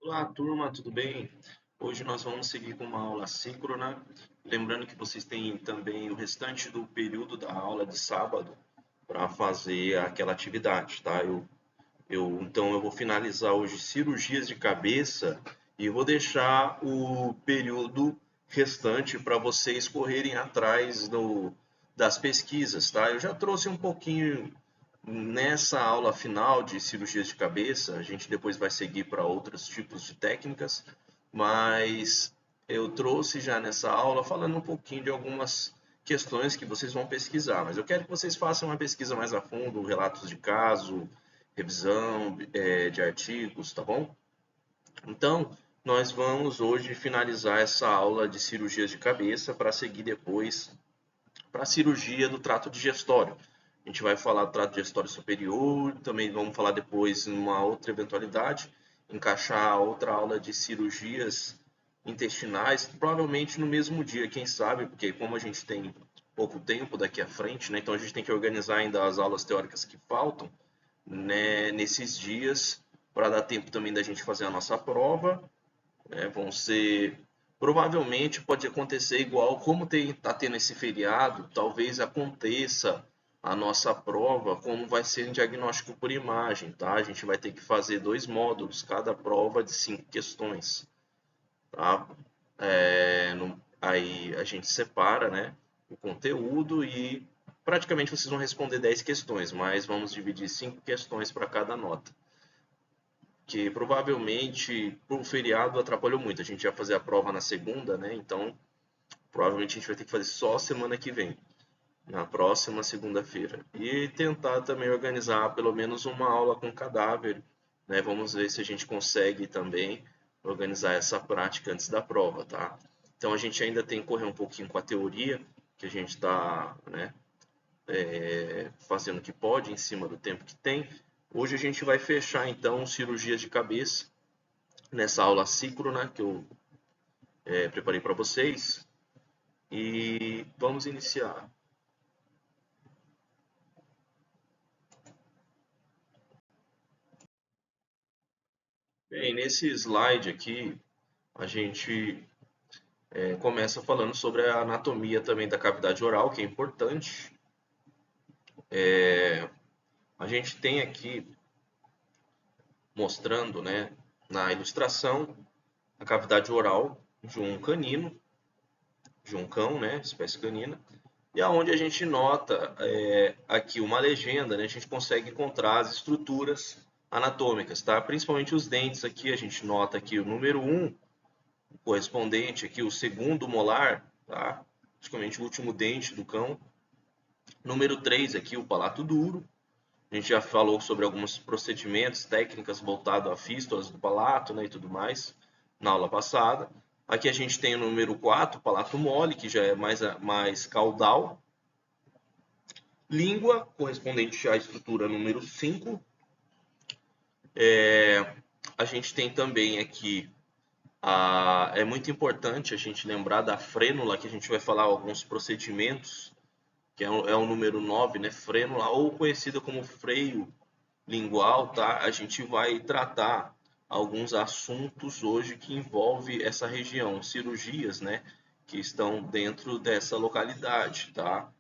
Olá, turma, tudo bem? Hoje nós vamos seguir com uma aula síncrona. Lembrando que vocês têm também o restante do período da aula de sábado para fazer aquela atividade, tá? Então eu vou finalizar hoje cirurgias de cabeça e vou deixar o período restante para vocês correrem atrás das pesquisas, tá? Eu já trouxe um pouquinho nessa aula final de cirurgias de cabeça, a gente depois vai seguir para outros tipos de técnicas, mas eu trouxe já nessa aula falando um pouquinho de algumas questões que vocês vão pesquisar, mas eu quero que vocês façam uma pesquisa mais a fundo, relatos de caso, revisão de artigos, tá bom? Então, nós vamos hoje finalizar essa aula de cirurgias de cabeça para seguir depois para a cirurgia do trato digestório. A gente vai falar do trato digestório superior, também vamos falar depois, em uma outra eventualidade, encaixar outra aula de cirurgias intestinais, provavelmente no mesmo dia, quem sabe, porque como a gente tem pouco tempo daqui à frente, né, então a gente tem que organizar ainda as aulas teóricas que faltam, né, nesses dias, para dar tempo também da gente fazer a nossa prova, né, vão ser provavelmente pode acontecer igual como está tendo esse feriado, talvez aconteça a nossa prova como vai ser em diagnóstico por imagem, tá? A gente vai ter que fazer 2 módulos, cada prova de 5 questões, tá? Aí a gente separa, né, o conteúdo e praticamente vocês vão responder 10 questões, mas vamos dividir 5 questões para cada nota, que provavelmente o feriado atrapalhou muito. A gente ia fazer a prova na segunda, né? Então, provavelmente a gente vai ter que fazer só semana que vem, na próxima segunda-feira. E tentar também organizar pelo menos uma aula com cadáver, né? Vamos ver se a gente consegue também organizar essa prática antes da prova, tá? Então a gente ainda tem que correr um pouquinho com a teoria, que a gente está, né, fazendo o que pode em cima do tempo que tem. Hoje a gente vai fechar então cirurgias de cabeça nessa aula síncrona que eu preparei para vocês e vamos iniciar. Bem, nesse slide aqui a gente começa falando sobre a anatomia também da cavidade oral, que é importante. A gente tem aqui mostrando, né, na ilustração, a cavidade oral de um canino, de um cão, né, espécie canina, e aonde a gente nota aqui uma legenda, né, a gente consegue encontrar as estruturas anatômicas, tá? Principalmente os dentes aqui, a gente nota aqui o número 1, correspondente aqui o segundo molar, tá? Praticamente o último dente do cão. Número 3 aqui o palato duro. A gente já falou sobre alguns procedimentos, técnicas voltadas a fístulas do palato, né, e tudo mais, na aula passada. Aqui a gente tem o número 4, palato mole, que já é mais caudal. Língua, correspondente à estrutura número 5. A gente tem também aqui, é muito importante a gente lembrar da frênula, que a gente vai falar alguns procedimentos, que é o número 9, né? Frênula, ou conhecida como freio lingual, tá? A gente vai tratar alguns assuntos hoje que envolve essa região, cirurgias, né? Que estão dentro dessa localidade, tá?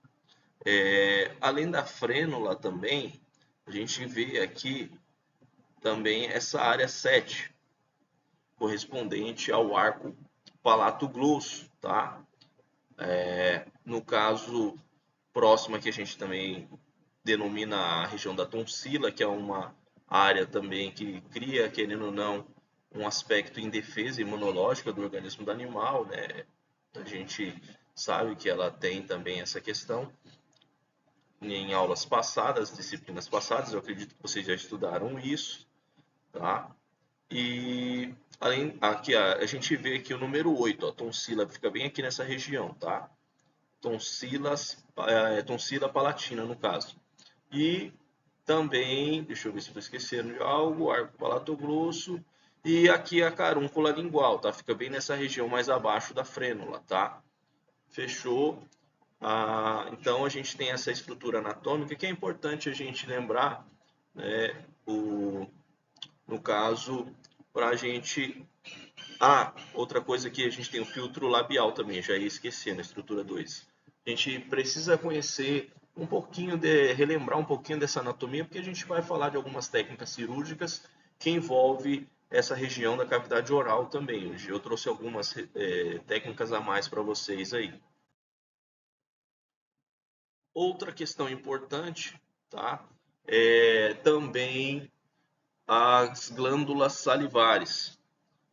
Além da frênula também, a gente vê aqui também essa área 7, correspondente ao arco palato-glosso, tá? No caso próximo aqui a gente também denomina a região da tonsila, que é uma área também que cria, querendo ou não, um aspecto em defesa imunológica do organismo do animal, né? A gente sabe que ela tem também essa questão em aulas passadas, disciplinas passadas, eu acredito que vocês já estudaram isso, tá? E além aqui a gente vê aqui o número 8, a tonsila fica bem aqui nessa região, tá? Tonsila palatina no caso. E também, deixa eu ver se estou esquecendo de algo, arco palato-grosso e aqui a carúncula lingual, tá? Fica bem nessa região mais abaixo da frênula, tá? Fechou? Então a gente tem essa estrutura anatômica que é importante a gente lembrar, né? No caso para a gente... outra coisa que a gente tem o filtro labial também, já ia esquecer na estrutura 2. A gente precisa conhecer um pouquinho, relembrar um pouquinho dessa anatomia, porque a gente vai falar de algumas técnicas cirúrgicas que envolve essa região da cavidade oral também. Hoje eu trouxe algumas técnicas a mais para vocês aí. Outra questão importante, tá? É também as glândulas salivares.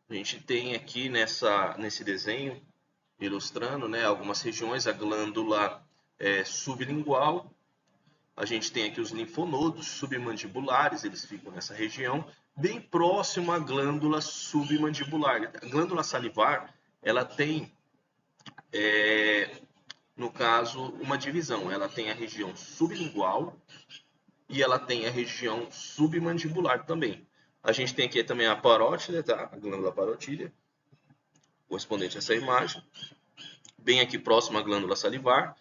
A gente tem aqui nesse desenho, ilustrando, né, algumas regiões, a glândula sublingual, a gente tem aqui os linfonodos submandibulares, eles ficam nessa região, bem próximo à glândula submandibular. A glândula salivar, ela tem, no caso, uma divisão. Ela tem a região sublingual e ela tem a região submandibular também. A gente tem aqui também a parótida, tá? A glândula parotídea, correspondente a essa imagem, bem aqui próximo à glândula salivar.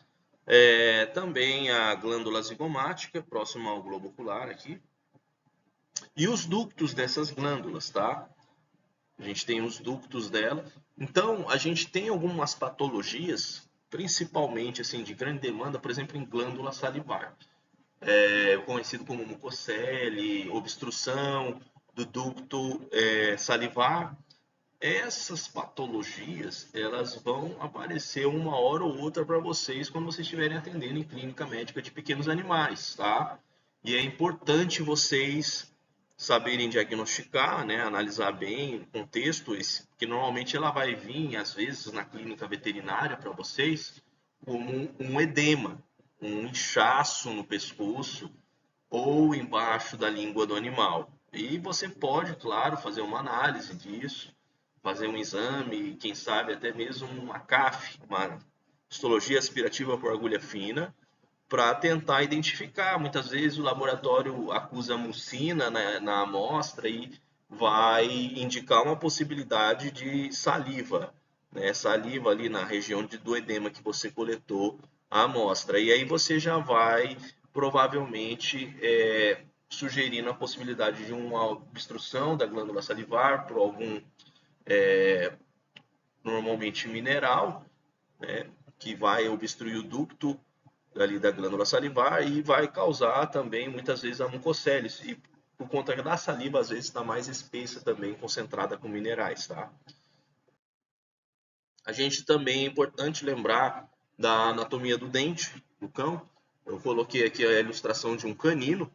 Também a glândula zigomática, próxima ao globo ocular aqui. E os ductos dessas glândulas, tá? A gente tem os ductos dela. Então, a gente tem algumas patologias, principalmente assim, de grande demanda, por exemplo, em glândula salivar. Conhecido como mucocele, obstrução do ducto salivar. Essas patologias, elas vão aparecer uma hora ou outra para vocês quando vocês estiverem atendendo em clínica médica de pequenos animais, tá? E é importante vocês saberem diagnosticar, né, analisar bem o contexto, que normalmente ela vai vir, às vezes, na clínica veterinária para vocês, como um edema, um inchaço no pescoço ou embaixo da língua do animal. E você pode, claro, fazer uma análise disso, fazer um exame, quem sabe até mesmo uma CAF, uma histologia aspirativa por agulha fina, para tentar identificar. Muitas vezes o laboratório acusa mucina na amostra e vai indicar uma possibilidade de saliva, né? Saliva ali na região do edema que você coletou a amostra. E aí você já vai provavelmente sugerindo a possibilidade de uma obstrução da glândula salivar por algum normalmente mineral, né, que vai obstruir o ducto ali da glândula salivar e vai causar também muitas vezes a mucocele. E por conta da saliva, às vezes está mais espessa também, concentrada com minerais, tá? A gente também é importante lembrar da anatomia do dente do cão. Eu coloquei aqui a ilustração de um canino,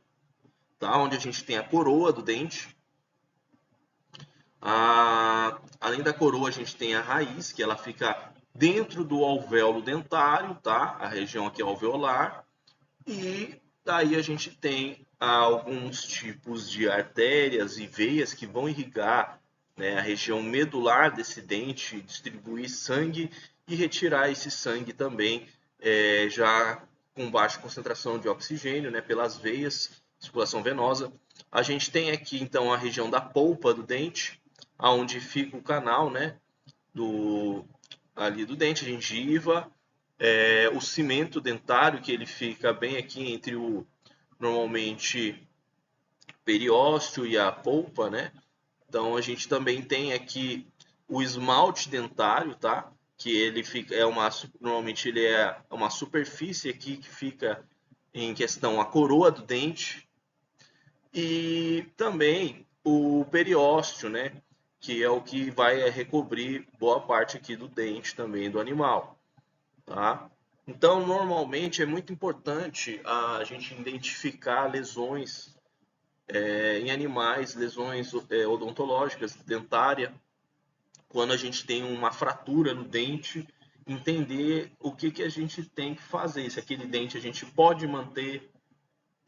tá? Onde a gente tem a coroa do dente. Além da coroa, a gente tem a raiz, que ela fica dentro do alvéolo dentário, tá? A região aqui é alveolar. E daí a gente tem alguns tipos de artérias e veias que vão irrigar, né, a região medular desse dente, distribuir sangue e retirar esse sangue também, já com baixa concentração de oxigênio, né, pelas veias, circulação venosa. A gente tem aqui então a região da polpa do dente, aonde fica o canal, né, ali do dente, a gengiva, o cimento dentário, que ele fica bem aqui entre normalmente, periósteo e a polpa, né? Então, a gente também tem aqui o esmalte dentário, tá? Que ele fica, normalmente ele é uma superfície aqui que fica em questão a coroa do dente. E também o periósteo, né? Que é o que vai recobrir boa parte aqui do dente também do animal, tá? Então, normalmente é muito importante a gente identificar lesões em animais, lesões odontológicas, dentária, quando a gente tem uma fratura no dente, entender o que a gente tem que fazer, se aquele dente a gente pode manter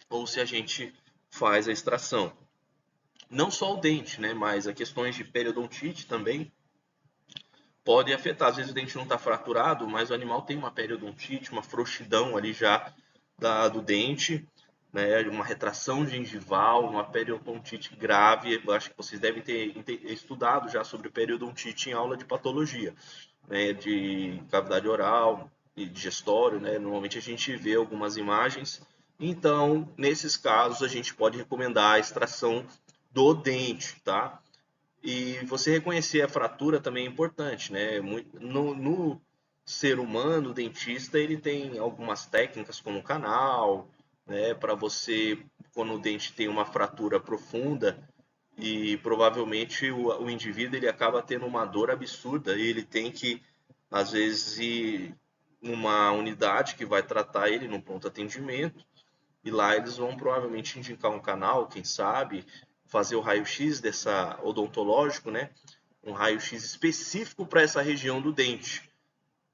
ou se a gente faz a extração. Não só o dente, né, mas as questões de periodontite também podem afetar. Às vezes o dente não está fraturado, mas o animal tem uma periodontite, uma frouxidão ali já do dente, né? Uma retração gengival, uma periodontite grave. Eu acho que vocês devem ter estudado já sobre periodontite em aula de patologia, né? De cavidade oral e digestório, né? Normalmente a gente vê algumas imagens. Então, nesses casos, a gente pode recomendar a extração do dente, tá? E você reconhecer a fratura também é importante, né? No ser humano, o dentista, ele tem algumas técnicas como canal, né? Para você, quando o dente tem uma fratura profunda, e provavelmente o indivíduo ele acaba tendo uma dor absurda e ele tem que, às vezes, ir numa unidade que vai tratar ele no pronto atendimento e lá eles vão provavelmente indicar um canal, quem sabe, fazer o raio-x dessa odontológico, né? Um raio-x específico para essa região do dente.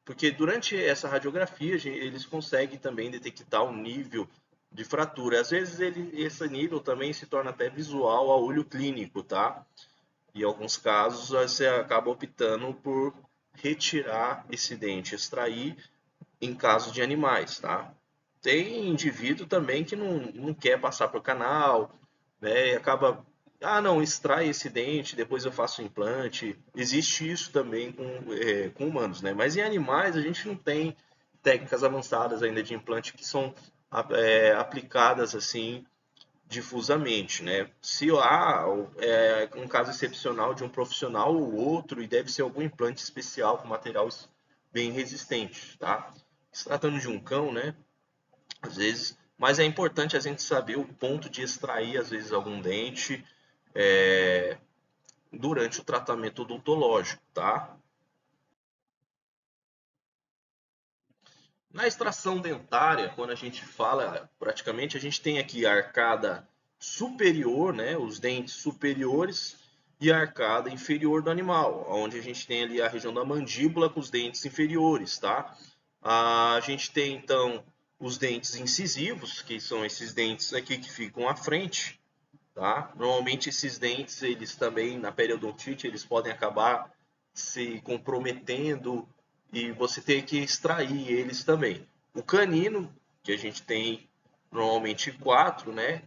Porque durante essa radiografia eles conseguem também detectar o nível de fratura. Às vezes esse nível também se torna até visual a olho clínico, tá? Em alguns casos você acaba optando por retirar esse dente, extrair em caso de animais, tá? Tem indivíduo também que não quer passar por canal, né? E acaba, não, extrai esse dente, depois eu faço o implante. Existe isso também com humanos, né? Mas em animais a gente não tem técnicas avançadas ainda de implante que são aplicadas assim difusamente, né? Se há um caso excepcional de um profissional ou outro, e deve ser algum implante especial com materiais bem resistentes, tá? Se tratando de um cão, né? Às vezes, mas é importante a gente saber o ponto de extrair, às vezes, algum dente durante o tratamento odontológico, tá? Na extração dentária, quando a gente fala, praticamente, a gente tem aqui a arcada superior, né, os dentes superiores, e a arcada inferior do animal, onde a gente tem ali a região da mandíbula com os dentes inferiores, tá? A gente tem, então, os dentes incisivos, que são esses dentes aqui que ficam à frente, tá? Normalmente esses dentes, eles também, na periodontite, eles podem acabar se comprometendo e você tem que extrair eles também. O canino, que a gente tem normalmente quatro, né?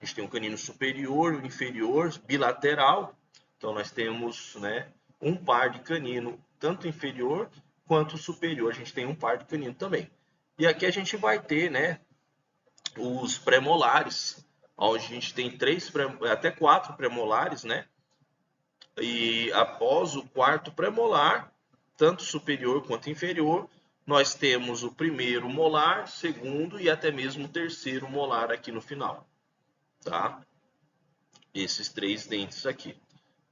A gente tem um canino superior, um inferior, bilateral. Então nós temos, né, um par de canino, tanto inferior quanto superior. A gente tem um par de canino também. E aqui a gente vai ter, né, os premolares, onde a gente tem até quatro premolares, né? E após o quarto premolar, tanto superior quanto inferior, nós temos o primeiro molar, segundo e até mesmo o terceiro molar aqui no final, tá? Esses três dentes aqui.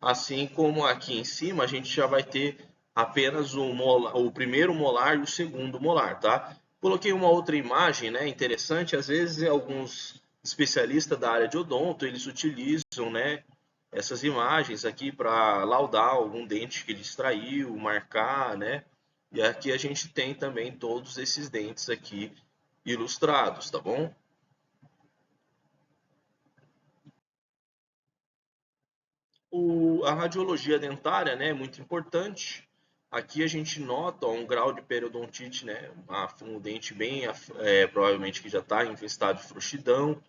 Assim como aqui em cima, a gente já vai ter apenas o primeiro molar e o segundo molar, tá? Coloquei uma outra imagem, né, interessante. Às vezes, alguns especialistas da área de odonto, eles utilizam, né, essas imagens aqui para laudar algum dente que ele extraiu, marcar, né? E aqui a gente tem também todos esses dentes aqui ilustrados, tá bom? A radiologia dentária, né, é muito importante. Aqui a gente nota um grau de periodontite, né, um dente bem, provavelmente que já está em estado de frouxidão,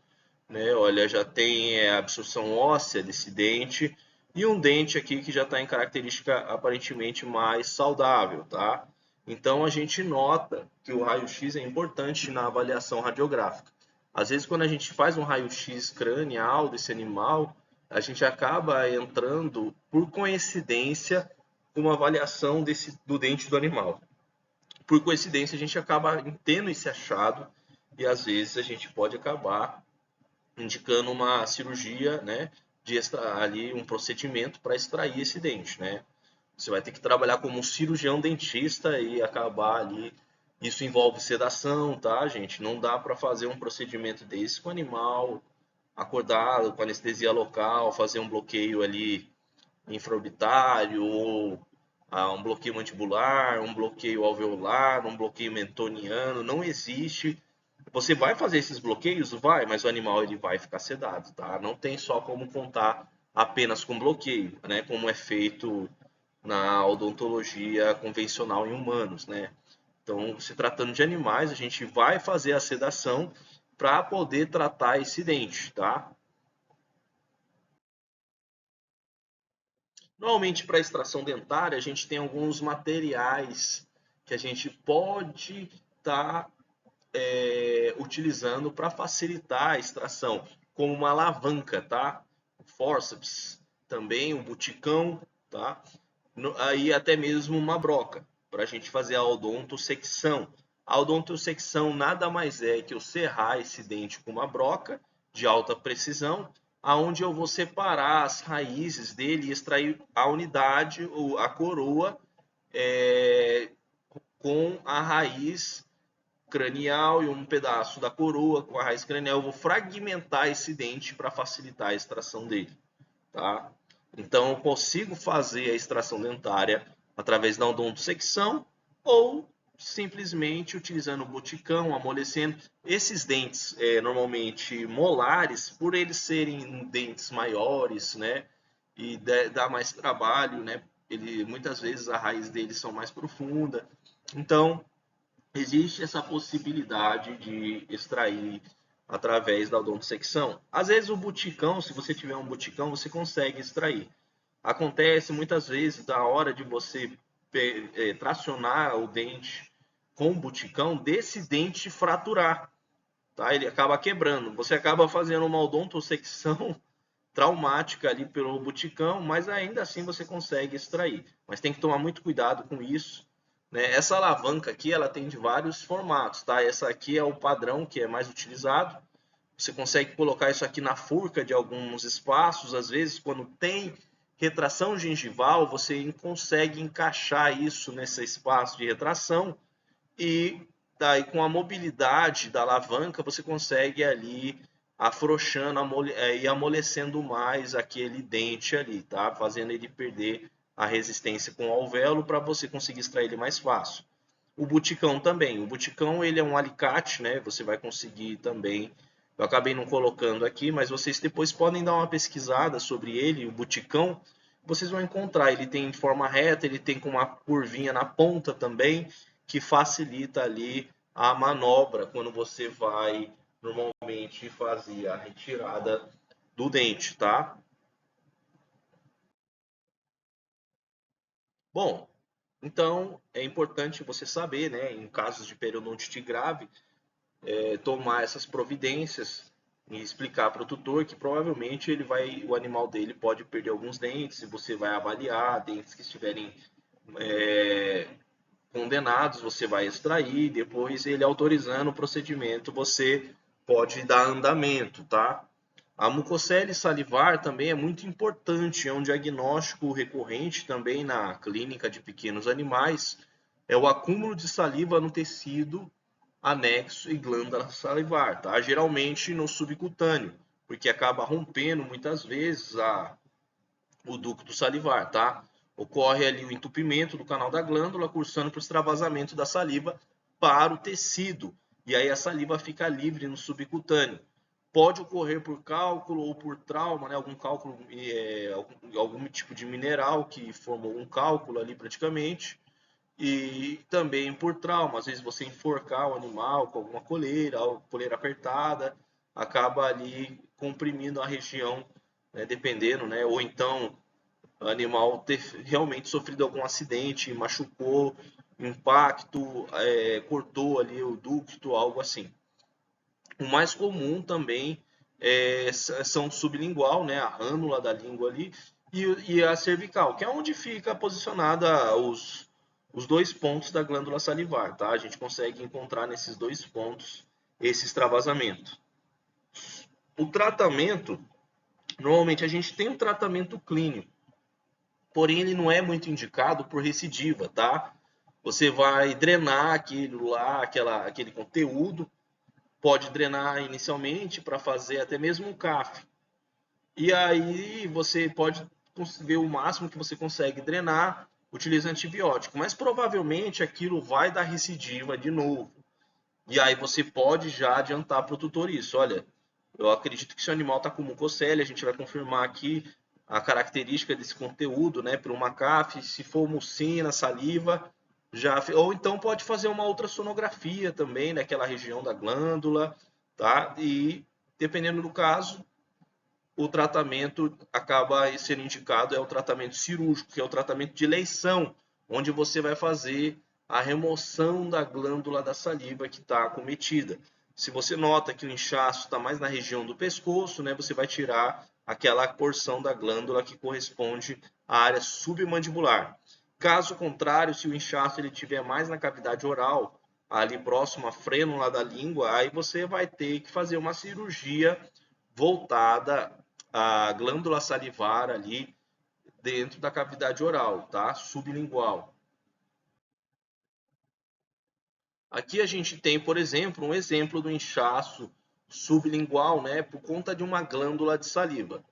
né, olha, já tem absorção óssea desse dente, e um dente aqui que já está em característica aparentemente mais saudável, tá? Então a gente nota que o raio-x é importante na avaliação radiográfica. Às vezes, quando a gente faz um raio-x cranial desse animal, a gente acaba entrando, por coincidência, com uma avaliação do dente do animal. Por coincidência, a gente acaba tendo esse achado e às vezes a gente pode acabar indicando uma cirurgia, né, de ali um procedimento para extrair esse dente, né? Você vai ter que trabalhar como um cirurgião dentista e acabar ali. Isso envolve sedação, tá, gente? Não dá para fazer um procedimento desse com o animal acordado, com anestesia local, fazer um bloqueio ali infraorbitário, ou um bloqueio mandibular, um bloqueio alveolar, um bloqueio mentoniano. Não existe. Você vai fazer esses bloqueios? Vai, mas o animal ele vai ficar sedado, tá? Não tem só como contar apenas com bloqueio, né? Como é feito na odontologia convencional em humanos, né? Então, se tratando de animais, a gente vai fazer a sedação para poder tratar esse dente, tá? Normalmente, para extração dentária, a gente tem alguns materiais que a gente pode estar utilizando para facilitar a extração, como uma alavanca, tá? Forceps. também o buticão, tá? Aí até mesmo uma broca, para a gente fazer a odontosecção. A odontosecção nada mais é que eu serrar esse dente com uma broca de alta precisão, aonde eu vou separar as raízes dele e extrair a unidade, ou a coroa, com a raiz cranial e um pedaço da coroa com a raiz cranial. Eu vou fragmentar esse dente para facilitar a extração dele, tá? Então, eu consigo fazer a extração dentária através da odontosecção ou simplesmente utilizando o buticão, amolecendo. Esses dentes, normalmente molares, por eles serem dentes maiores, né, e dá mais trabalho, né, muitas vezes a raiz deles são mais profunda. Então, existe essa possibilidade de extrair através da odontosecção. Às vezes o buticão, se você tiver um buticão, você consegue extrair. Acontece muitas vezes da hora de você tracionar o dente com o buticão, desse dente fraturar, tá? Ele acaba quebrando. Você acaba fazendo uma odontosecção traumática ali pelo buticão, mas ainda assim você consegue extrair. Mas tem que tomar muito cuidado com isso, né? Essa alavanca aqui, ela tem de vários formatos, tá? Essa aqui é o padrão que é mais utilizado. Você consegue colocar isso aqui na furca de alguns espaços, às vezes quando tem retração gengival, você consegue encaixar isso nesse espaço de retração e daí com a mobilidade da alavanca você consegue ali afrouxando e amolecendo mais aquele dente ali, tá? Fazendo ele perder a resistência com o alvéolo para você conseguir extrair ele mais fácil. O buticão também. O buticão ele é um alicate, né? Você vai conseguir também. Eu acabei não colocando aqui, mas vocês depois podem dar uma pesquisada sobre ele, o buticão. Vocês vão encontrar. Ele tem de forma reta, ele tem com uma curvinha na ponta também, que facilita ali a manobra quando você vai normalmente fazer a retirada do dente, tá? Bom, então é importante você saber, né, em casos de periodontite grave, tomar essas providências e explicar para o tutor que provavelmente o animal dele pode perder alguns dentes e você vai avaliar dentes que estiverem condenados, você vai extrair, depois ele autorizando o procedimento, você pode dar andamento, tá? A mucocele salivar também é muito importante, é um diagnóstico recorrente também na clínica de pequenos animais, é o acúmulo de saliva no tecido anexo e glândula salivar, tá? Geralmente no subcutâneo, porque acaba rompendo muitas vezes o ducto salivar, tá? Ocorre ali o entupimento do canal da glândula, cursando para o extravasamento da saliva para o tecido, e aí a saliva fica livre no subcutâneo. Pode ocorrer por cálculo ou por trauma, né? Algum cálculo, algum tipo de mineral que formou um cálculo ali praticamente, e também por trauma, às vezes você enforcar o animal com alguma coleira, coleira apertada, acaba ali comprimindo a região, né, dependendo, né, ou então o animal ter realmente sofrido algum acidente, machucou, impacto, cortou ali o ducto, algo assim. O mais comum também são sublingual, né, a rânula da língua ali, e a cervical, que é onde fica posicionada os dois pontos da glândula salivar, tá? A gente consegue encontrar nesses dois pontos esse extravasamento. O tratamento, normalmente a gente tem um tratamento clínico, porém ele não é muito indicado por recidiva, tá? Você vai drenar aquilo lá, aquele conteúdo, pode drenar inicialmente para fazer até mesmo um CAF. E aí você pode ver o máximo que você consegue drenar, utiliza antibiótico, mas provavelmente aquilo vai dar recidiva de novo. E aí você pode já adiantar para o tutor isso. Olha, eu acredito que se o animal está com mucocele, a gente vai confirmar aqui a característica desse conteúdo, né, para uma CAF, se for mucina, saliva, já, ou então pode fazer uma ultrassonografia também naquela região da glândula, tá? E dependendo do caso, o tratamento acaba sendo indicado é o tratamento cirúrgico, que é o tratamento de eleição, onde você vai fazer a remoção da glândula da saliva que está acometida. Se você nota que o inchaço está mais na região do pescoço, né, você vai tirar aquela porção da glândula que corresponde à área submandibular. Caso contrário, se o inchaço ele tiver mais na cavidade oral, ali próximo à frênula da língua, aí você vai ter que fazer uma cirurgia voltada à glândula salivar ali dentro da cavidade oral, tá? Sublingual. Aqui a gente tem, por exemplo, um exemplo do inchaço sublingual, né, por conta de uma glândula de saliva.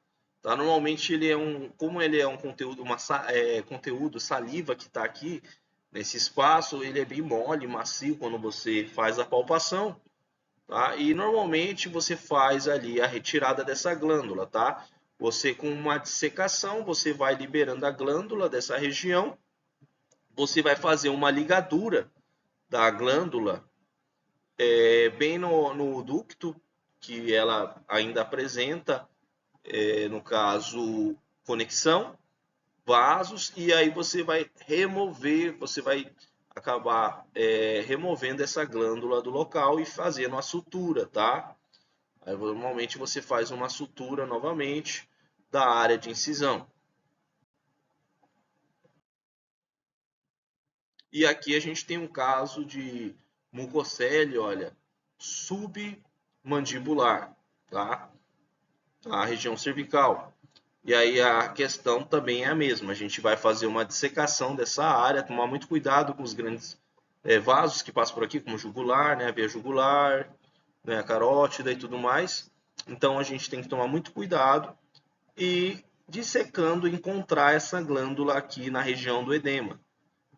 Tá? Normalmente ele é como ele é um conteúdo, conteúdo saliva que está aqui nesse espaço, ele é bem mole, macio quando você faz a palpação, tá? E normalmente você faz ali a retirada dessa glândula, tá? Você com uma dissecação, você vai liberando a glândula dessa região, você vai fazer uma ligadura da glândula bem no ducto, que ela ainda apresenta, no caso, conexão, vasos, e aí você vai remover, você vai acabar removendo essa glândula do local e fazendo a sutura, tá? Aí, normalmente você faz uma sutura novamente da área de incisão. E aqui a gente tem um caso de mucocele, olha, submandibular, tá? A região cervical. E aí a questão também é a mesma. A gente vai fazer uma dissecação dessa área, tomar muito cuidado com os grandes vasos que passam por aqui, como jugular, né, a veia jugular, né, a carótida e tudo mais. Então a gente tem que tomar muito cuidado e dissecando encontrar essa glândula aqui na região do edema.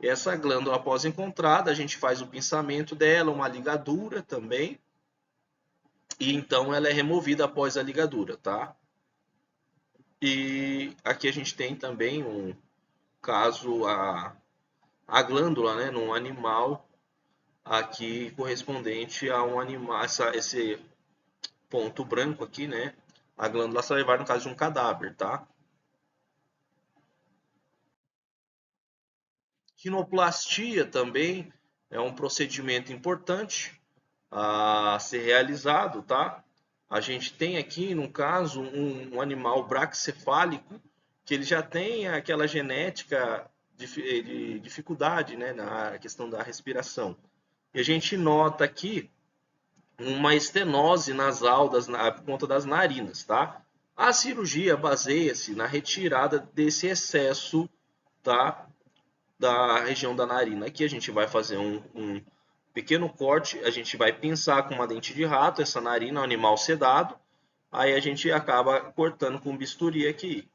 Essa glândula, após encontrada, a gente faz o pinçamento dela, uma ligadura também, e então ela é removida após a ligadura, tá? E aqui a gente tem também um caso, a glândula, né, num animal, aqui correspondente a um animal, esse ponto branco aqui, né, a glândula salivar no caso de um cadáver, tá? Rinoplastia também é um procedimento importante a ser realizado, tá? A gente tem aqui, no caso, um animal braquicefálico que ele já tem aquela genética de dificuldade, né, na questão da respiração. E a gente nota aqui uma estenose nasal por conta das narinas, tá? A cirurgia baseia-se na retirada desse excesso, tá, da região da narina. Aqui a gente vai fazer um pequeno corte, a gente vai pinçar com uma dente de rato essa narina, um animal sedado, aí a gente acaba cortando com bisturi aqui,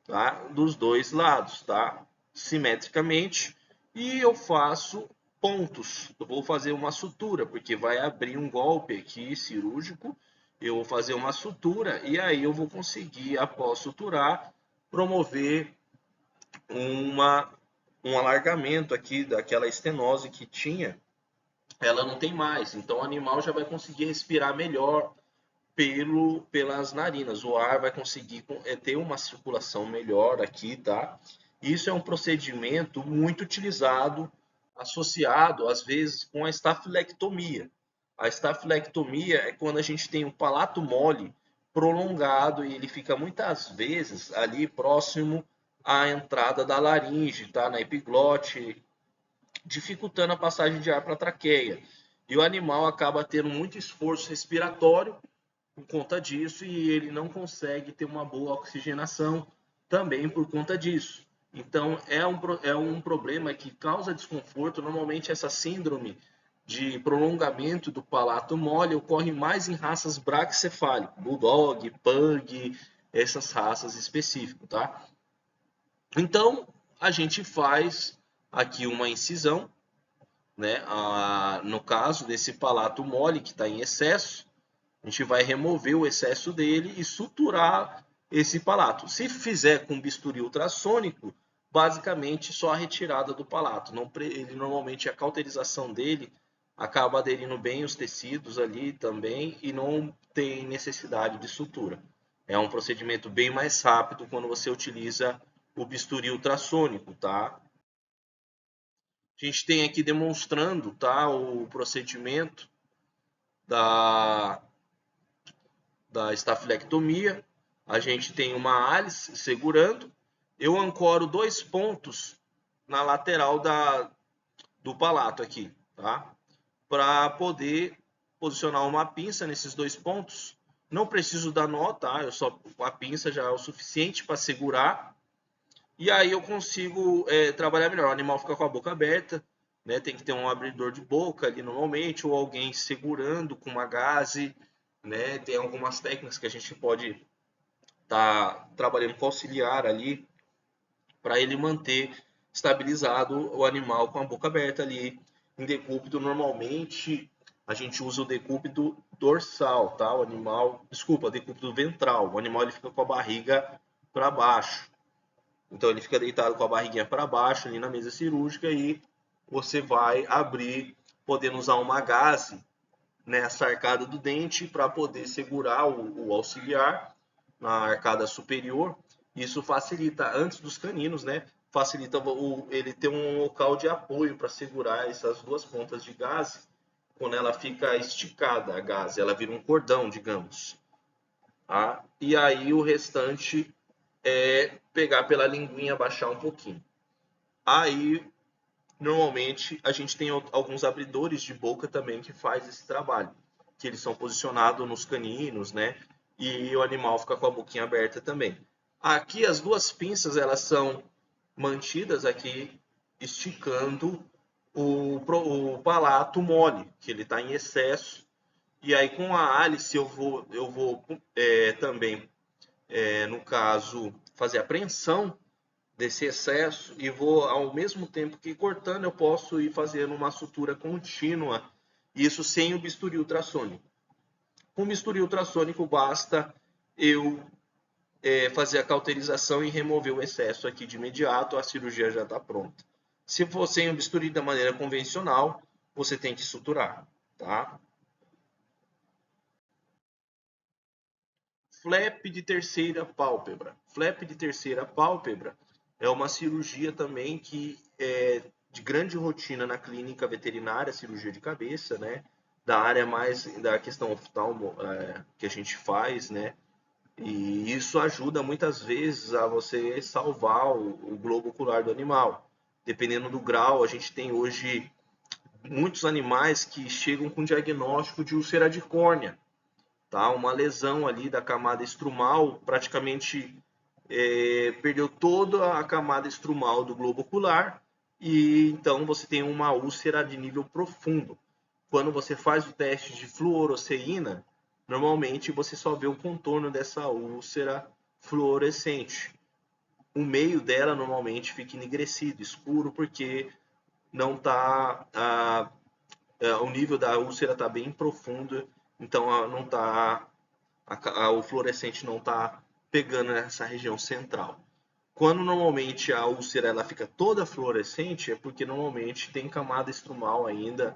tá? Dos dois lados, tá? Simetricamente, e eu faço pontos. Eu vou fazer uma sutura, porque vai abrir um golpe aqui cirúrgico, eu vou fazer uma sutura e aí eu vou conseguir, após suturar, promover uma, um alargamento aqui daquela estenose que tinha, ela não tem mais. Então o animal já vai conseguir respirar melhor pelas narinas. O ar vai conseguir ter uma circulação melhor aqui, tá? Isso é um procedimento muito utilizado, associado às vezes com a estafilectomia. A estafilectomia é quando a gente tem um palato mole prolongado e ele fica muitas vezes ali próximo à entrada da laringe, tá? Na epiglote, dificultando a passagem de ar para a traqueia. E o animal acaba tendo muito esforço respiratório por conta disso e ele não consegue ter uma boa oxigenação também por conta disso. Então, é um problema que causa desconforto. Normalmente, essa síndrome de prolongamento do palato mole ocorre mais em raças braquicefálicas, bulldog, pug, essas raças específicas, tá? Então, a gente faz aqui uma incisão, né? No caso desse palato mole que está em excesso, a gente vai remover o excesso dele e suturar esse palato. Se fizer com bisturi ultrassônico, basicamente só a retirada do palato. Não, ele normalmente a cauterização dele acaba aderindo bem os tecidos ali também e não tem necessidade de sutura. É um procedimento bem mais rápido quando você utiliza o bisturi ultrassônico, tá? A gente tem aqui demonstrando, tá, o procedimento da estafilectomia. a gente tem uma hélice segurando, eu ancoro 2 pontos na lateral do palato aqui, tá? Para poder posicionar uma pinça nesses 2 pontos. Não preciso dar nó, tá? A pinça já é o suficiente para segurar. E aí eu consigo trabalhar melhor. O animal fica com a boca aberta, né? Tem que ter um abridor de boca ali normalmente, ou alguém segurando com uma gaze, né? Tem algumas técnicas que a gente pode estar trabalhando com auxiliar ali para ele manter estabilizado o animal com a boca aberta ali. Em decúbito, normalmente a gente usa o decúbito dorsal, tá? O animal, desculpa, decúbito ventral. O animal ele fica com a barriga para baixo. Então ele fica deitado com a barriguinha para baixo ali na mesa cirúrgica e você vai abrir, podendo usar uma gaze nessa arcada do dente para poder segurar o auxiliar na arcada superior. Isso facilita, antes dos caninos, né? Facilita ele ter um local de apoio para segurar essas 2 pontas de gaze. Quando ela fica esticada, a gaze, ela vira um cordão, digamos. Tá? E aí o restante é pegar pela linguinha, baixar um pouquinho. Aí, normalmente, a gente tem alguns abridores de boca também que faz esse trabalho, que eles são posicionados nos caninos, né? E o animal fica com a boquinha aberta também. Aqui as 2 pinças elas são mantidas aqui esticando o palato mole, que ele está em excesso. E aí com a hélice eu vou também, no caso, fazer a apreensão desse excesso e vou, ao mesmo tempo que cortando, eu posso ir fazendo uma sutura contínua, isso sem o bisturi ultrassônico. Com o bisturi ultrassônico basta eu fazer a cauterização e remover o excesso aqui de imediato, a cirurgia já está pronta. Se for sem o bisturi da maneira convencional, você tem que suturar, tá? Flap de terceira pálpebra. Flap de terceira pálpebra é uma cirurgia também que é de grande rotina na clínica veterinária, cirurgia de cabeça, né? Da área mais da questão oftalmo que a gente faz, né? E isso ajuda muitas vezes a você salvar o globo ocular do animal. Dependendo do grau, a gente tem hoje muitos animais que chegam com diagnóstico de úlcera de córnea, tá? Uma lesão ali da camada estrumal, praticamente perdeu toda a camada estrumal do globo ocular e então você tem uma úlcera de nível profundo. Quando você faz o teste de fluoresceína, normalmente você só vê o contorno dessa úlcera fluorescente. O meio dela normalmente fica enegrecido, escuro, porque não tá o nível da úlcera está bem profundo, então não tá o fluorescente não está pegando nessa região central. Quando normalmente a úlcera ela fica toda fluorescente, é porque normalmente tem camada estrumal ainda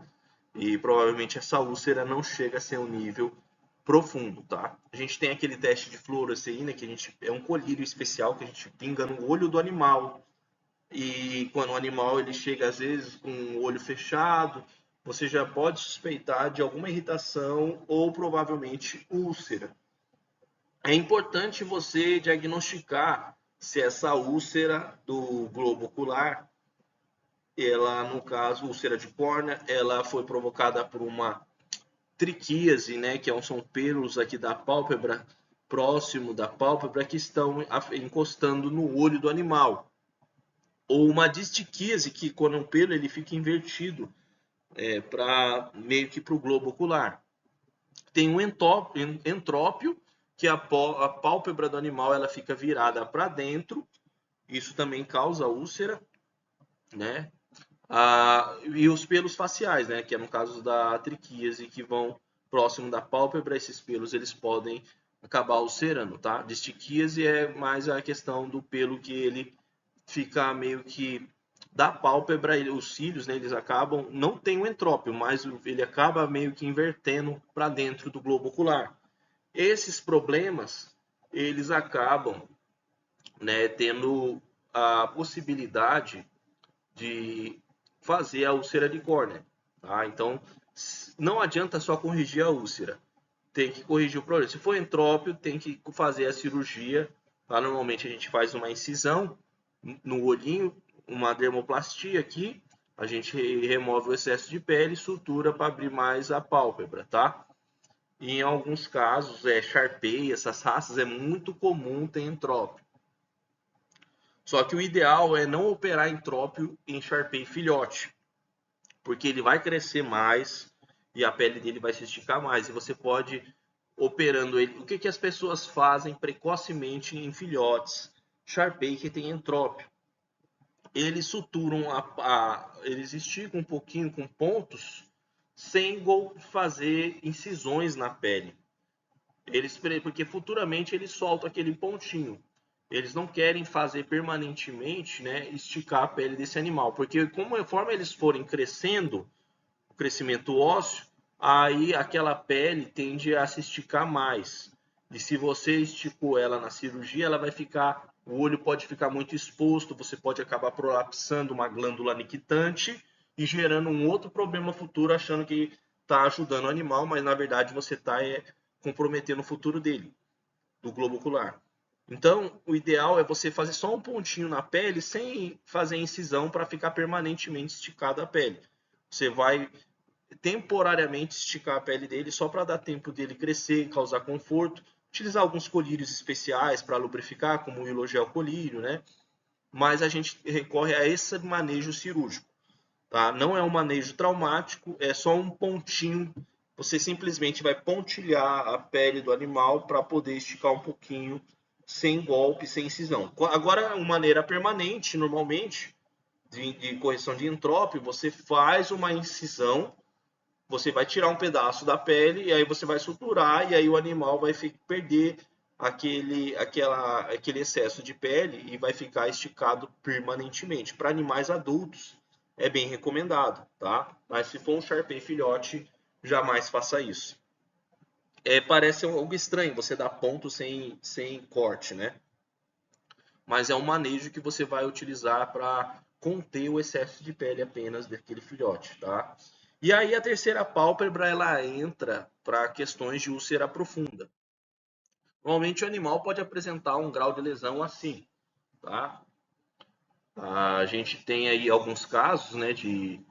e provavelmente essa úlcera não chega a ser um nível profundo, tá? A gente tem aquele teste de fluoresceína que é um colírio especial que a gente pinga no olho do animal. E quando o animal ele chega às vezes com o olho fechado, você já pode suspeitar de alguma irritação ou provavelmente úlcera. É importante você diagnosticar se essa úlcera do globo ocular, ela, no caso, úlcera de córnea, ela foi provocada por uma triquíase, né, que são pelos aqui da pálpebra, próximo da pálpebra, que estão encostando no olho do animal. Ou uma distiquíase, que quando um pelo ele fica invertido para meio que para o globo ocular. Tem um entrópio, que a pálpebra do animal ela fica virada para dentro, isso também causa úlcera, né? E os pelos faciais, né? Que é no caso da triquíase, que vão próximo da pálpebra, esses pelos eles podem acabar ulcerando, tá? Distiquíase é mais a questão do pelo que ele fica meio que da pálpebra, os cílios, né, eles acabam, não tem o entrópio, mas ele acaba meio que invertendo para dentro do globo ocular. Esses problemas, eles acabam, né, tendo a possibilidade de fazer a úlcera de córnea, tá? Então, não adianta só corrigir a úlcera. tem que corrigir o problema. Se for entrópio, tem que fazer a cirurgia. Tá? Normalmente a gente faz uma incisão no olhinho, uma dermoplastia aqui, a gente remove o excesso de pele e sutura para abrir mais a pálpebra, tá? E em alguns casos, Sharpei, essas raças, é muito comum ter entrópio. Só que o ideal é não operar entrópio em Sharpei filhote, porque ele vai crescer mais e a pele dele vai se esticar mais. E você pode, operando ele... O que as pessoas fazem precocemente em filhotes Sharpei que tem entrópio? Eles suturam, eles esticam um pouquinho com pontos, sem fazer incisões na pele. Porque futuramente eles soltam aquele pontinho. Eles não querem fazer permanentemente, né, esticar a pele desse animal, porque conforme eles forem crescendo, o crescimento ósseo, aí aquela pele tende a se esticar mais. E se você esticou ela na cirurgia, ela vai ficar, o olho pode ficar muito exposto, você pode acabar prolapsando uma glândula nictitante e gerando um outro problema futuro, achando que está ajudando o animal, mas na verdade você está comprometendo o futuro dele, do globo ocular. Então, o ideal é você fazer só um pontinho na pele sem fazer incisão para ficar permanentemente esticada a pele. Você vai temporariamente esticar a pele dele só para dar tempo dele crescer, causar conforto, utilizar alguns colírios especiais para lubrificar, como o Ilogel colírio, né? Mas a gente recorre a esse manejo cirúrgico, tá? Não é um manejo traumático, é só um pontinho. Você simplesmente vai pontilhar a pele do animal para poder esticar um pouquinho, sem golpe, sem incisão. Agora, uma maneira permanente, normalmente, de correção de entrópio, você faz uma incisão, você vai tirar um pedaço da pele e aí você vai suturar e aí o animal vai perder aquele excesso de pele e vai ficar esticado permanentemente. Para animais adultos é bem recomendado, tá? Mas se for um Shar-Pei filhote, jamais faça isso. Parece algo estranho você dar ponto sem corte, né? Mas é um manejo que você vai utilizar para conter o excesso de pele apenas daquele filhote, tá? E aí a terceira pálpebra ela entra para questões de úlcera profunda. Normalmente o animal pode apresentar um grau de lesão assim, tá? A gente tem aí alguns casos, né, de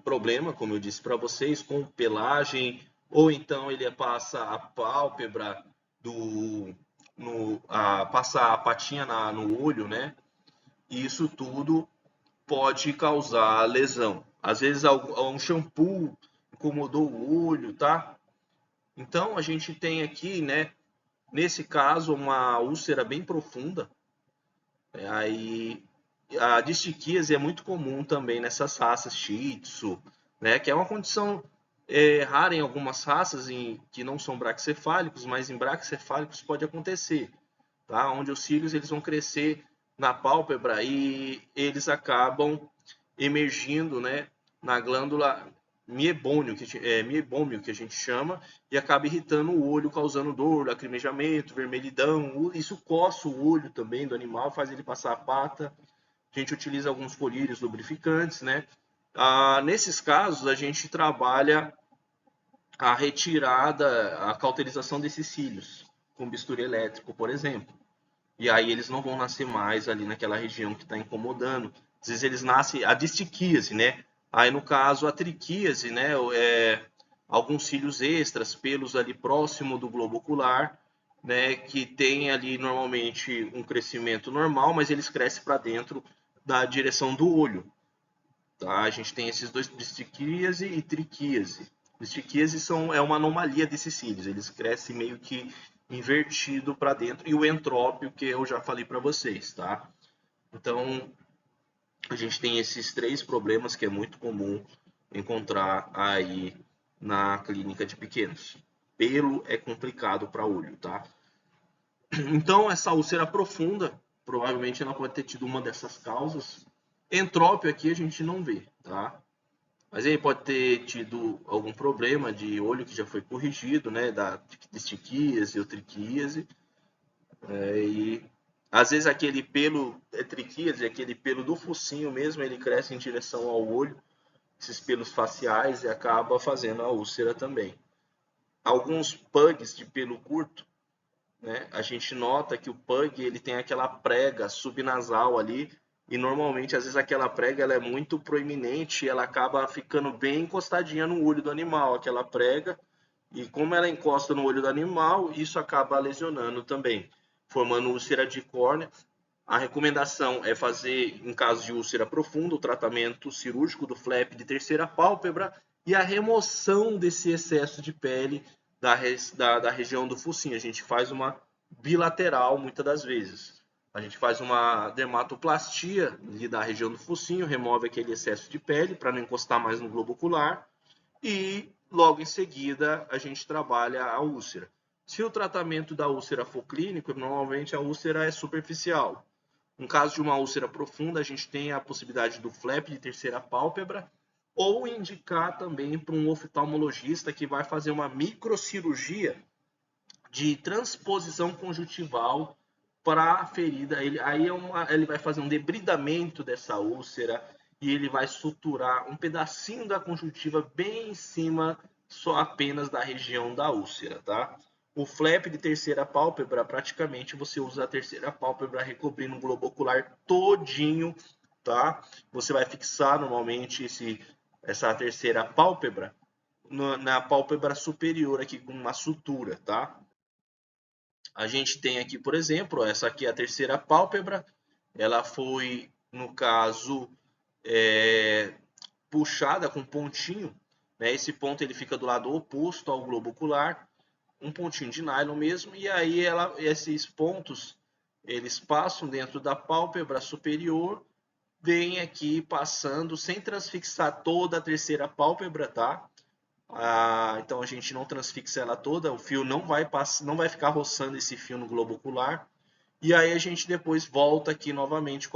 problema, como eu disse para vocês, com pelagem, ou então ele passa a pálpebra passa a patinha no olho, né? E isso tudo pode causar lesão. Às vezes um shampoo incomodou o olho, tá? Então a gente tem aqui, né, nesse caso, uma úlcera bem profunda. Aí a distiquíase é muito comum também nessas raças Shih Tzu, né, que é uma condição rara em algumas raças que não são braquicefálicos, mas em braquicefálicos pode acontecer, tá? Onde os cílios eles vão crescer na pálpebra e eles acabam emergindo, né, na glândula miebômio, miebômio, que a gente chama, e acaba irritando o olho, causando dor, lacrimejamento, vermelhidão. Isso coça o olho também do animal, faz ele passar a pata. A gente utiliza alguns colírios lubrificantes, né? Nesses casos, a gente trabalha a retirada, a cauterização desses cílios, com bisturi elétrico, por exemplo. E aí eles não vão nascer mais ali naquela região que está incomodando. Às vezes eles nascem a distiquíase, né? Aí no caso a triquíase, né? Alguns cílios extras, pelos ali próximo do globo ocular, né? Que tem ali normalmente um crescimento normal, mas eles crescem para dentro da direção do olho. Tá? A gente tem esses dois, distiquíase e triquíase. Distiquíase é uma anomalia desses cílios, eles crescem meio que invertido para dentro, e o entrópio que eu já falei para vocês, tá? Então, a gente tem esses três problemas que é muito comum encontrar aí na clínica de pequenos. Pelo é complicado para olho, tá? Então, essa úlcera profunda, provavelmente ela pode ter tido uma dessas causas. Entrópio aqui a gente não vê, tá? Mas ele pode ter tido algum problema de olho que já foi corrigido, né? Da distiquíase ou triquíase. E às vezes aquele pelo triquíase, aquele pelo do focinho mesmo, ele cresce em direção ao olho, esses pelos faciais, e acaba fazendo a úlcera também. alguns pugs de pelo curto, né, a gente nota que o pug ele tem aquela prega subnasal ali, e normalmente às vezes aquela prega ela é muito proeminente e ela acaba ficando bem encostadinha no olho do animal, aquela prega, e como ela encosta no olho do animal, isso acaba lesionando também, formando úlcera de córnea. A recomendação é fazer, em caso de úlcera profunda, o tratamento cirúrgico do flap de terceira pálpebra e a remoção desse excesso de pele da região do focinho. A gente faz uma bilateral muitas das vezes. A gente faz uma dermatoplastia ali da região do focinho, remove aquele excesso de pele para não encostar mais no globo ocular e logo em seguida a gente trabalha a úlcera. Se o tratamento da úlcera for clínico, normalmente a úlcera é superficial. No caso de uma úlcera profunda, a gente tem a possibilidade do flap de terceira pálpebra ou indicar também para um oftalmologista que vai fazer uma microcirurgia de transposição conjuntival para a ferida. Ele vai fazer um debridamento dessa úlcera e ele vai suturar um pedacinho da conjuntiva bem em cima só apenas da região da úlcera, tá? O flap de terceira pálpebra, praticamente você usa a terceira pálpebra recobrindo o globo ocular todinho, tá? Você vai fixar normalmente essa terceira pálpebra na pálpebra superior aqui com uma sutura, tá? A gente tem aqui, por exemplo, essa aqui é a terceira pálpebra, ela foi, no caso, puxada com pontinho, né? Esse ponto ele fica do lado oposto ao globo ocular, um pontinho de nylon mesmo, e aí esses pontos eles passam dentro da pálpebra superior, vem aqui passando sem transfixar toda a terceira pálpebra, tá? Então a gente não transfixa ela toda, o fio não vai ficar roçando esse fio no globo ocular. E aí a gente depois volta aqui novamente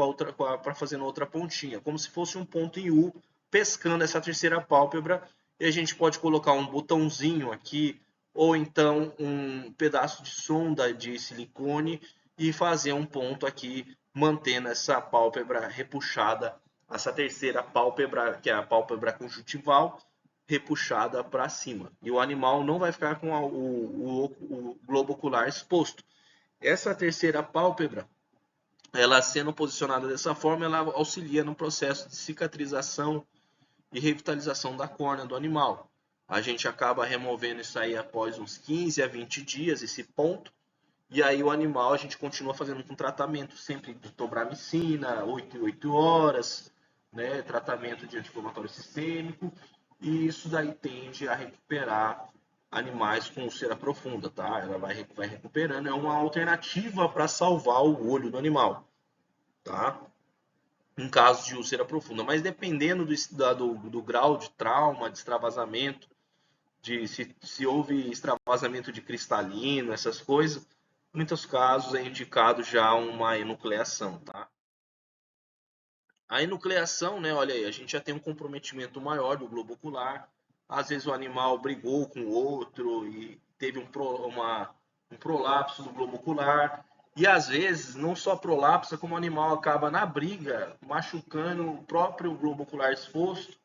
para fazendo outra pontinha, como se fosse um ponto em U, pescando essa terceira pálpebra. E a gente pode colocar um botãozinho aqui, ou então um pedaço de sonda de silicone e fazer um ponto aqui, mantendo essa pálpebra repuxada, essa terceira pálpebra, que é a pálpebra conjuntival, repuxada para cima. E o animal não vai ficar com o globo ocular exposto. Essa terceira pálpebra, ela sendo posicionada dessa forma, ela auxilia no processo de cicatrização e revitalização da córnea do animal. A gente acaba removendo isso aí após uns 15 a 20 dias, esse ponto, e aí o animal a gente continua fazendo um tratamento sempre de tobramicina, 8 em 8 horas, né, tratamento de anti-inflamatório sistêmico, e isso daí tende a recuperar animais com úlcera profunda, tá? Ela vai recuperando, é uma alternativa para salvar o olho do animal, tá? Em caso de úlcera profunda, mas dependendo do grau de trauma, de extravasamento, se houve extravasamento de cristalino, essas coisas, em muitos casos é indicado já uma enucleação, tá? A enucleação, né, olha aí, a gente já tem um comprometimento maior do globo ocular, às vezes o animal brigou com o outro e teve um prolapso do globo ocular, e às vezes não só prolapsa, como o animal acaba na briga machucando o próprio globo ocular exposto,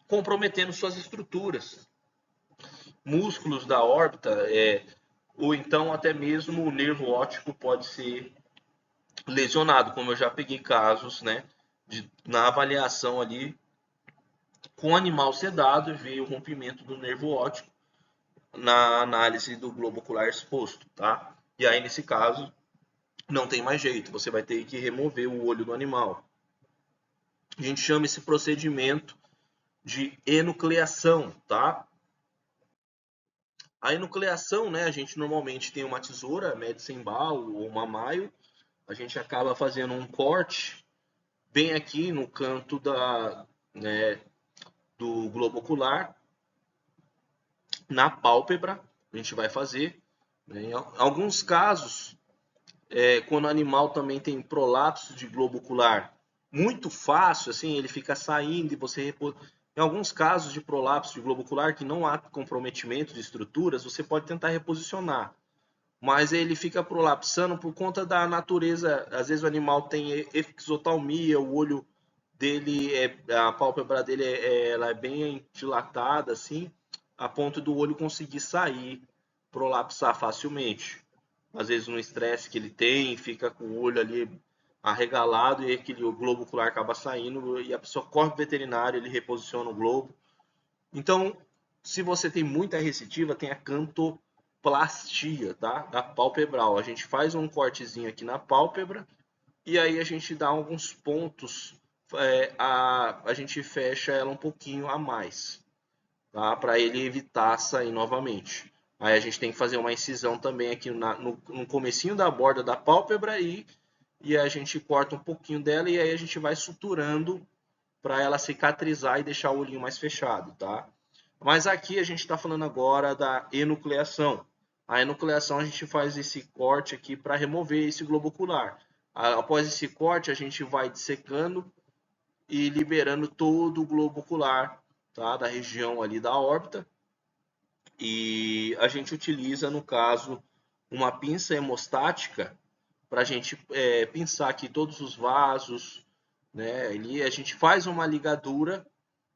comprometendo suas estruturas, músculos da órbita, ou então até mesmo o nervo óptico pode ser lesionado, como eu já peguei casos, né, na avaliação ali com o animal sedado e veio o rompimento do nervo óptico na análise do globo ocular exposto, tá? E aí nesse caso não tem mais jeito, você vai ter que remover o olho do animal. A gente chama esse procedimento de enucleação, tá? A enucleação, né, a gente normalmente tem uma tesoura, medicine ball ou uma maio, a gente acaba fazendo um corte bem aqui no canto né, do globo ocular, na pálpebra, a gente vai fazer. Né? Em alguns casos, quando o animal também tem prolapso de globo ocular muito fácil, assim, ele fica saindo e você em alguns casos de prolapso de globo ocular que não há comprometimento de estruturas, você pode tentar reposicionar. Mas ele fica prolapsando por conta da natureza. Às vezes o animal tem exotalmia, o olho dele, a pálpebra dele ela é bem dilatada, assim, a ponto do olho conseguir sair, prolapsar facilmente. Às vezes no estresse que ele tem, fica com o olho ali arregalado e aquele globo ocular acaba saindo e a pessoa corre pro veterinário, ele reposiciona o globo. Então, se você tem muita recidiva, tem a cantoplastia, tá? Da pálpebral. A gente faz um cortezinho aqui na pálpebra e aí a gente dá alguns pontos, a gente fecha ela um pouquinho a mais, tá? Para ele evitar sair novamente. Aí a gente tem que fazer uma incisão também aqui no comecinho da borda da pálpebra e a gente corta um pouquinho dela e aí a gente vai suturando para ela cicatrizar e deixar o olhinho mais fechado, tá? Mas aqui a gente está falando agora da enucleação. A enucleação a gente faz esse corte aqui para remover esse globo ocular. Após esse corte a gente vai dissecando e liberando todo o globo ocular, tá? Da região ali da órbita. E a gente utiliza, no caso, uma pinça hemostática para a gente pinçar aqui todos os vasos, né? Ali a gente faz uma ligadura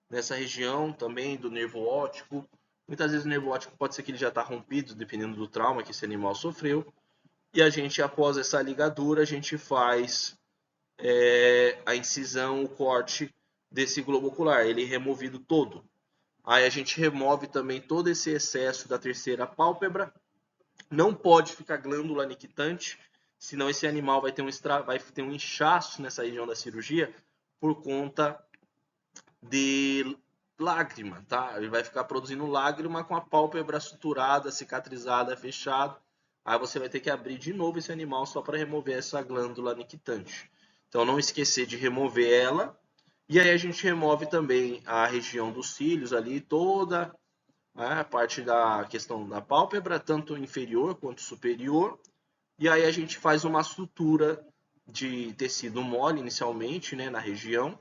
nessa região também do nervo óptico. Muitas vezes o nervo óptico pode ser que ele já está rompido, dependendo do trauma que esse animal sofreu. E a gente, após essa ligadura, a gente faz a incisão, o corte desse globo ocular, ele é removido todo. Aí a gente remove também todo esse excesso da terceira pálpebra. Não pode ficar glândula nictante, senão esse animal vai ter um inchaço nessa região da cirurgia por conta de lágrima, tá? Ele vai ficar produzindo lágrima com a pálpebra suturada, cicatrizada, fechada. Aí você vai ter que abrir de novo esse animal só para remover essa glândula nictante. Então não esquecer de remover ela. E aí a gente remove também a região dos cílios ali, toda a parte da questão da pálpebra, tanto inferior quanto superior. E aí a gente faz uma sutura de tecido mole inicialmente, né, na região,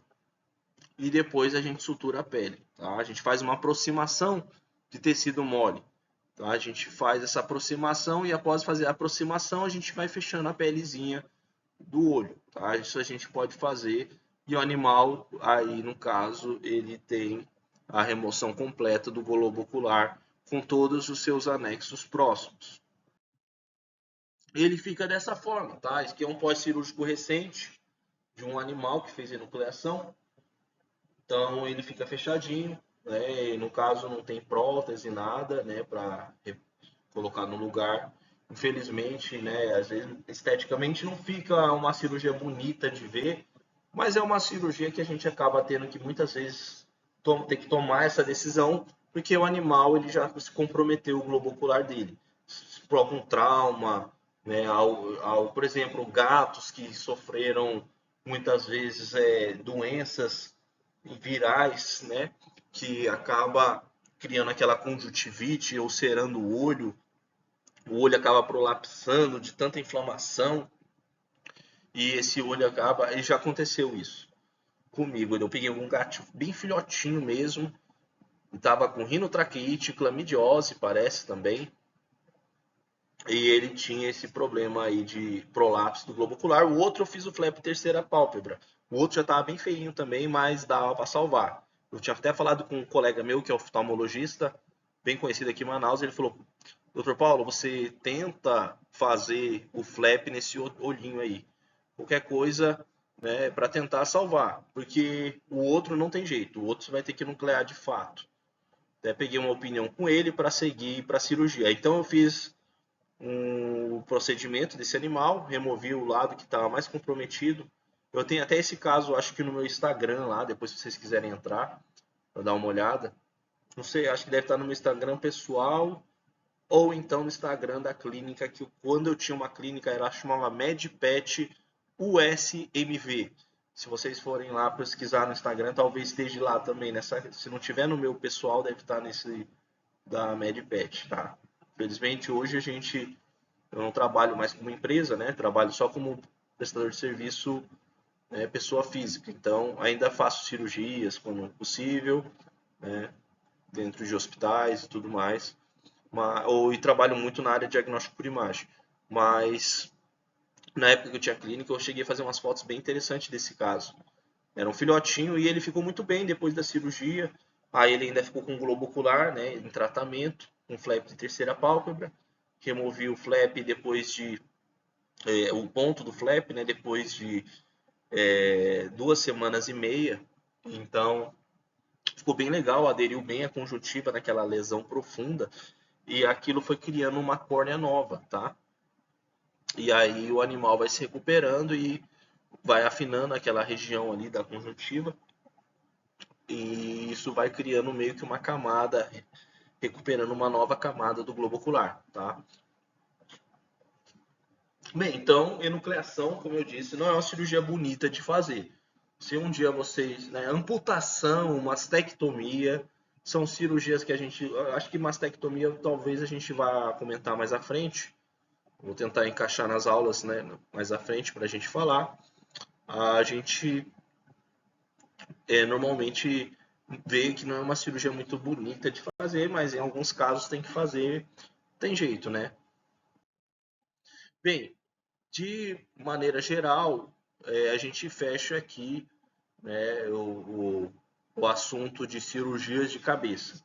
e depois a gente sutura a pele, tá? A gente faz uma aproximação de tecido mole, tá? A gente faz essa aproximação e após fazer a aproximação a gente vai fechando a pelezinha do olho, tá? Isso a gente pode fazer e o animal aí no caso ele tem a remoção completa do globo ocular com todos os seus anexos próximos. Ele fica dessa forma, tá? Esse aqui é um pós-cirúrgico recente de um animal que fez enucleação. Então ele fica fechadinho, né? E no caso não tem prótese, nada, né? Para colocar no lugar. Infelizmente, né? Às vezes esteticamente não fica uma cirurgia bonita de ver, mas é uma cirurgia que a gente acaba tendo que muitas vezes ter que tomar essa decisão, porque o animal ele já se comprometeu o globo ocular dele por algum trauma, né? Por exemplo, gatos que sofreram muitas vezes doenças virais, né, que acaba criando aquela conjuntivite, ulcerando o olho acaba prolapsando de tanta inflamação e esse olho acaba, e já aconteceu isso comigo. Eu peguei um gato bem filhotinho mesmo, estava com rinotraqueite, clamidiose, parece também, e ele tinha esse problema aí de prolapso do globo ocular. O outro eu fiz o flap terceira pálpebra. O outro já estava bem feinho também, mas dava para salvar. Eu tinha até falado com um colega meu que é oftalmologista, bem conhecido aqui em Manaus, ele falou: Doutor Paulo, você tenta fazer o flap nesse olhinho aí. Qualquer coisa, né, para tentar salvar, porque o outro não tem jeito, o outro você vai ter que nuclear de fato. Até peguei uma opinião com ele para seguir para a cirurgia. Então eu fiz um procedimento desse animal, removi o lado que estava mais comprometido. Eu tenho até esse caso, acho que no meu Instagram lá, depois se vocês quiserem entrar para dar uma olhada. Não sei, acho que deve estar no meu Instagram pessoal ou então no Instagram da clínica, que quando eu tinha uma clínica, ela chamava MedPet USMV. Se vocês forem lá pesquisar no Instagram, talvez esteja lá também. Se não tiver no meu pessoal, deve estar nesse da MedPet, tá? Felizmente hoje eu não trabalho mais como empresa, né? Trabalho só como prestador de serviço, né, pessoa física. Então ainda faço cirurgias quando possível, né, dentro de hospitais e tudo mais. E trabalho muito na área de diagnóstico por imagem. Mas na época que eu tinha clínica, eu cheguei a fazer umas fotos bem interessantes desse caso. Era um filhotinho e ele ficou muito bem depois da cirurgia. Aí ele ainda ficou com globo ocular, né, em tratamento, com flap de terceira pálpebra. Removi o flap depois de o ponto do flap, né, depois de 2 semanas e meia. Então ficou bem legal, aderiu bem a conjuntiva naquela lesão profunda e aquilo foi criando uma córnea nova, tá? E aí o animal vai se recuperando e vai afinando aquela região ali da conjuntiva e isso vai criando meio que uma camada, recuperando uma nova camada do globo ocular, tá? Bem, então, enucleação, como eu disse, não é uma cirurgia bonita de fazer. Se um dia vocês, né, amputação, mastectomia, são cirurgias que a gente, acho que mastectomia talvez a gente vá comentar mais à frente. Vou tentar encaixar nas aulas, né, mais à frente para a gente falar. A gente normalmente vê que não é uma cirurgia muito bonita de fazer, mas em alguns casos tem que fazer, tem jeito, né? Bem, de maneira geral, a gente fecha aqui, né, o assunto de cirurgias de cabeça.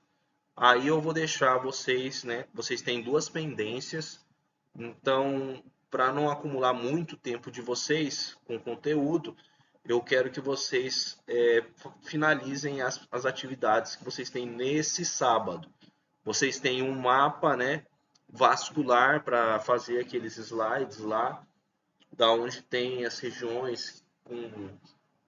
Aí eu vou deixar vocês, né? Vocês têm duas pendências, então, para não acumular muito tempo de vocês com conteúdo, eu quero que vocês finalizem as atividades que vocês têm nesse sábado. Vocês têm um mapa, né, vascular para fazer aqueles slides lá, da onde tem as regiões com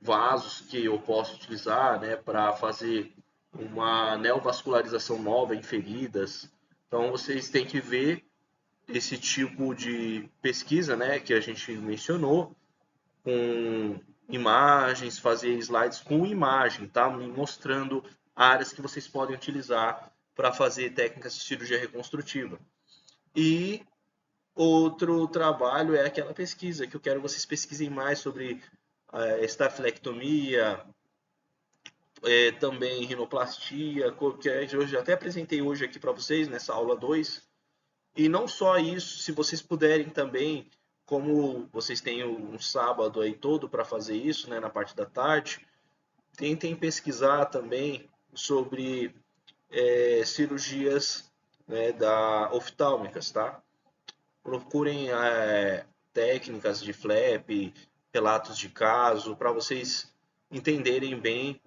vasos que eu posso utilizar, né, para fazer uma neovascularização nova em feridas. Então vocês têm que ver esse tipo de pesquisa, né, que a gente mencionou, com imagens, fazer slides com imagem, tá? Mostrando áreas que vocês podem utilizar para fazer técnicas de cirurgia reconstrutiva. E outro trabalho é aquela pesquisa que eu quero que vocês pesquisem mais sobre estafilectomia, também rinoplastia, que eu já até apresentei hoje aqui para vocês nessa aula 2. E não só isso, se vocês puderem também, como vocês têm um sábado aí todo para fazer isso, né, na parte da tarde, tentem pesquisar também sobre cirurgias, né, oftálmicas, tá? Procurem técnicas de flap, relatos de caso, para vocês entenderem bem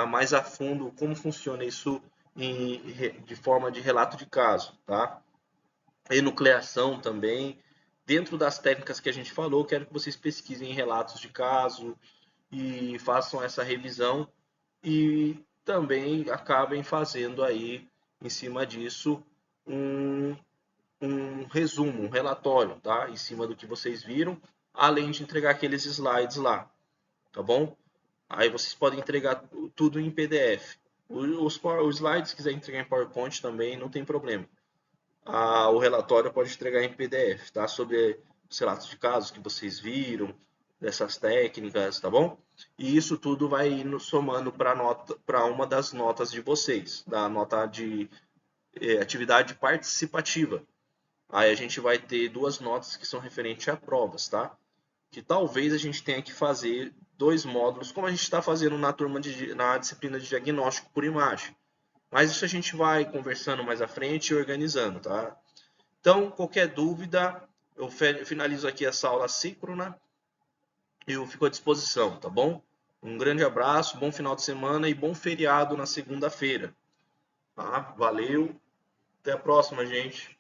mais a fundo como funciona isso de forma de relato de caso, tá? Enucleação também. Dentro das técnicas que a gente falou, quero que vocês pesquisem relatos de caso e façam essa revisão e também acabem fazendo aí, em cima disso, um, um resumo, um relatório, tá? Em cima do que vocês viram, além de entregar aqueles slides lá, tá bom? Aí vocês podem entregar tudo em PDF. Os slides, se quiser entregar em PowerPoint também, não tem problema. O relatório pode entregar em PDF, tá? Sobre os relatos de casos que vocês viram, dessas técnicas, tá bom? E isso tudo vai indo somando para uma das notas de vocês, da nota de atividade participativa. Aí a gente vai ter duas notas que são referentes a provas, tá? Que talvez a gente tenha que fazer 2 módulos, como a gente está fazendo na disciplina de diagnóstico por imagem. Mas isso a gente vai conversando mais à frente e organizando, tá? Então, qualquer dúvida, eu finalizo aqui essa aula síncrona e eu fico à disposição, tá bom? Um grande abraço, bom final de semana e bom feriado na segunda-feira. Tá? Valeu, até a próxima, gente.